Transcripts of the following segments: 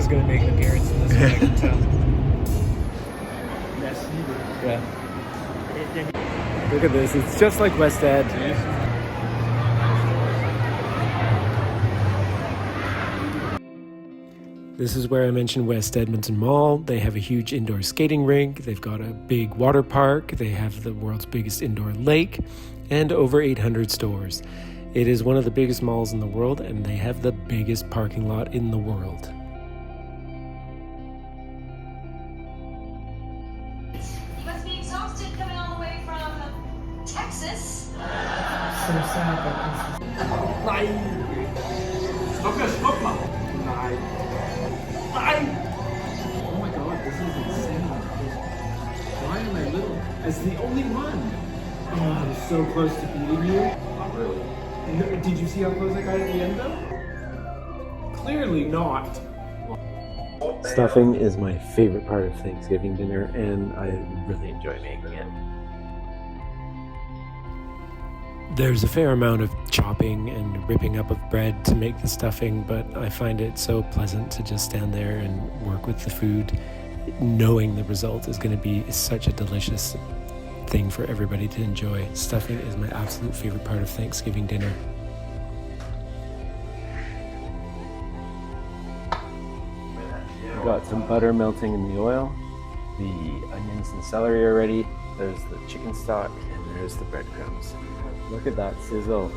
is going to make an appearance in this one, I can tell. Yeah. Look at this, it's just like West Ed. This is where I mentioned West Edmonton Mall. They have a huge indoor skating rink, they've got a big water park, they have the world's biggest indoor lake, and over 800 stores. It is one of the biggest malls in the world, and they have the biggest parking lot in the world. You must be exhausted coming all the way from Texas. So sad that this is... Oh my god, this is insane. Why am I little? As the only one. Oh, I'm so close to beating you. Not really. Did you see how close I got at the end though? Clearly not. Stuffing is my favorite part of Thanksgiving dinner, and I really enjoy making it. There's a fair amount of chopping and ripping up of bread to make the stuffing, but I find it so pleasant to just stand there and work with the food, knowing the result is going to be such a delicious thing for everybody to enjoy. Stuffing is my absolute favorite part of Thanksgiving dinner. Got some butter melting in the oil, the onions and celery are ready, there's the chicken stock, and there's the breadcrumbs. Look at that sizzle.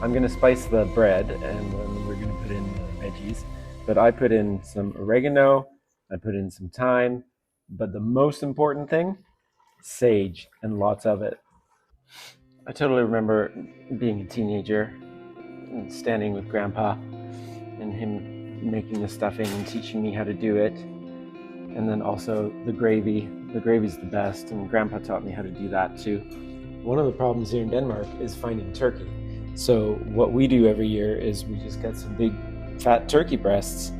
I'm gonna spice the bread and then we're gonna put in the veggies. But I put in some oregano, I put in some thyme, but the most important thing, sage, and lots of it. I totally remember being a teenager and standing with Grandpa and him making the stuffing and teaching me how to do it. And then also the gravy. The gravy's the best, and Grandpa taught me how to do that too. One of the problems here in Denmark is finding turkey. So what we do every year is we just get some big fat turkey breasts.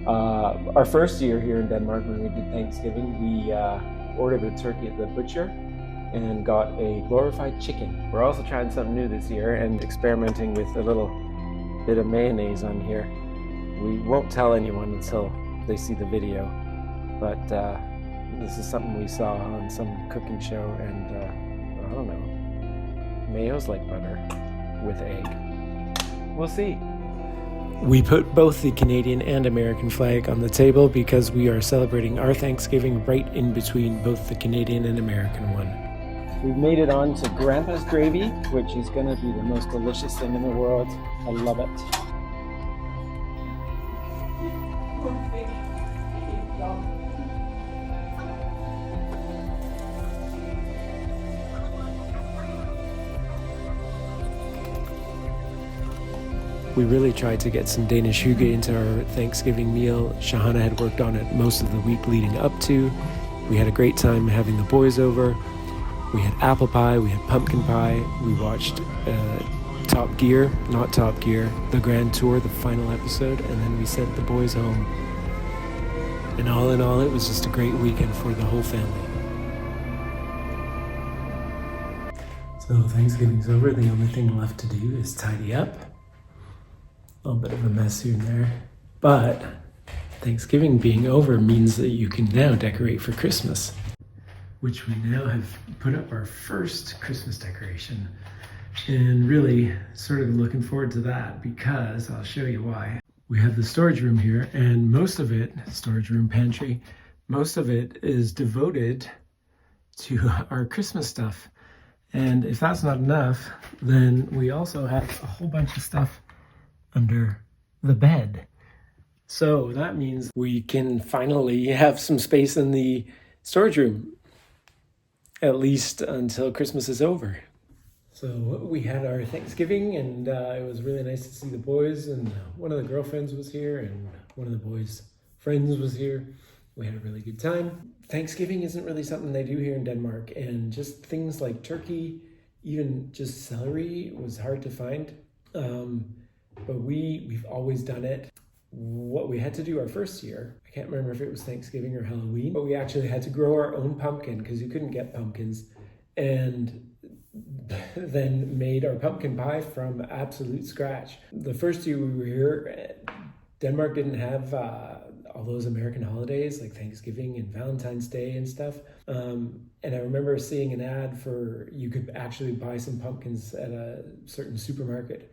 Our first year here in Denmark, when we did Thanksgiving, we ordered a turkey at the butcher and got a glorified chicken. We're also trying something new this year and experimenting with a little bit of mayonnaise on here. We won't tell anyone until they see the video, but this is something we saw on some cooking show, and I don't know, mayo's like butter with egg. We'll see. We put both the Canadian and American flag on the table because we are celebrating our Thanksgiving right in between both the Canadian and American one. We've made it on to Grandpa's gravy, which is gonna be the most delicious thing in the world. I love it. We really tried to get some Danish Hygge into our Thanksgiving meal. Shahana had worked on it most of the week leading up to. We had a great time having the boys over. We had apple pie, we had pumpkin pie. We watched Top Gear, not Top Gear, the Grand Tour, the final episode, and then we sent the boys home. And all in all, it was just a great weekend for the whole family. So Thanksgiving's over. The only thing left to do is tidy up. A little bit of a mess here and there. But Thanksgiving being over means that you can now decorate for Christmas, which we now have put up our first Christmas decoration. And really sort of looking forward to that because I'll show you why. We have the storage room here, and most of it, storage room pantry, most of it is devoted to our Christmas stuff. And if that's not enough, then we also have a whole bunch of stuff under the bed. So that means we can finally have some space in the storage room, at least until Christmas is over. So we had our Thanksgiving, and it was really nice to see the boys, and one of the girlfriends was here, and one of the boys' friends was here. We had a really good time. Thanksgiving isn't really something they do here in Denmark, and just things like turkey, even just celery was hard to find. But we've always done it. What we had to do our first year, I can't remember if it was Thanksgiving or Halloween, but we actually had to grow our own pumpkin because you couldn't get pumpkins, and then made our pumpkin pie from absolute scratch. The first year we were here, Denmark didn't have all those American holidays like Thanksgiving and Valentine's Day and stuff. And I remember seeing an ad for you could actually buy some pumpkins at a certain supermarket.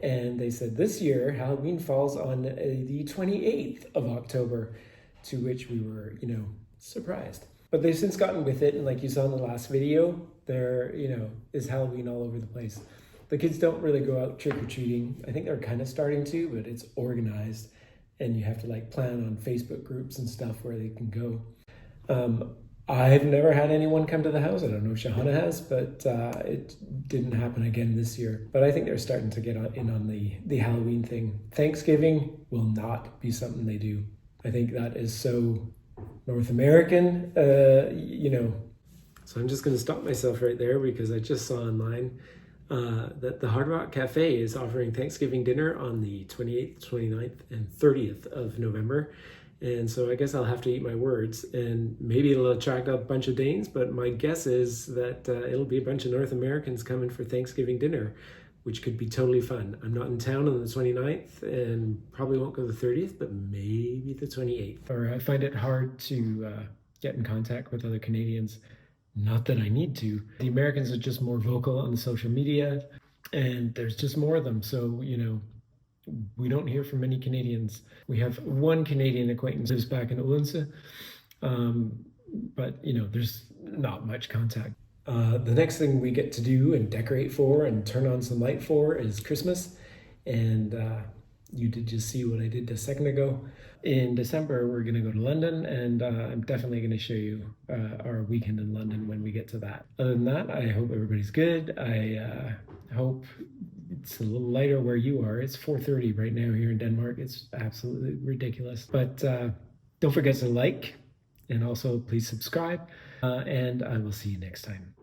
And they said this year Halloween falls on the 28th of October, to which we were, surprised. But they've since gotten with it, and like you saw in the last video, there, is Halloween all over the place. The kids don't really go out trick-or-treating. I think they're kind of starting to, but it's organized, and you have to like plan on Facebook groups and stuff where they can go. I've never had anyone come to the house. I don't know if Shahana has, but it didn't happen again this year. But I think they're starting to get in on the Halloween thing. Thanksgiving will not be something they do. I think that is so North American, So I'm just going to stop myself right there because I just saw online that the Hard Rock Cafe is offering Thanksgiving dinner on the 28th, 29th, and 30th of November. And so I guess I'll have to eat my words, and maybe it'll attract a bunch of Danes, but my guess is that it'll be a bunch of North Americans coming for Thanksgiving dinner, which could be totally fun. I'm not in town on the 29th and probably won't go the 30th, but maybe the 28th. Or I find it hard to get in contact with other Canadians. Not that I need to. The Americans are just more vocal on the social media, and there's just more of them. So, we don't hear from many Canadians. We have one Canadian acquaintance who's back in Odense, but there's not much contact. The next thing we get to do and decorate for and turn on some light for is Christmas. And you did just see what I did a second ago. In December, we're going to go to London, and I'm definitely going to show you our weekend in London when we get to that. Other than that, I hope everybody's good. I hope it's a little lighter where you are. It's 4:30 right now here in Denmark. It's absolutely ridiculous. But don't forget to like, and also please subscribe, and I will see you next time.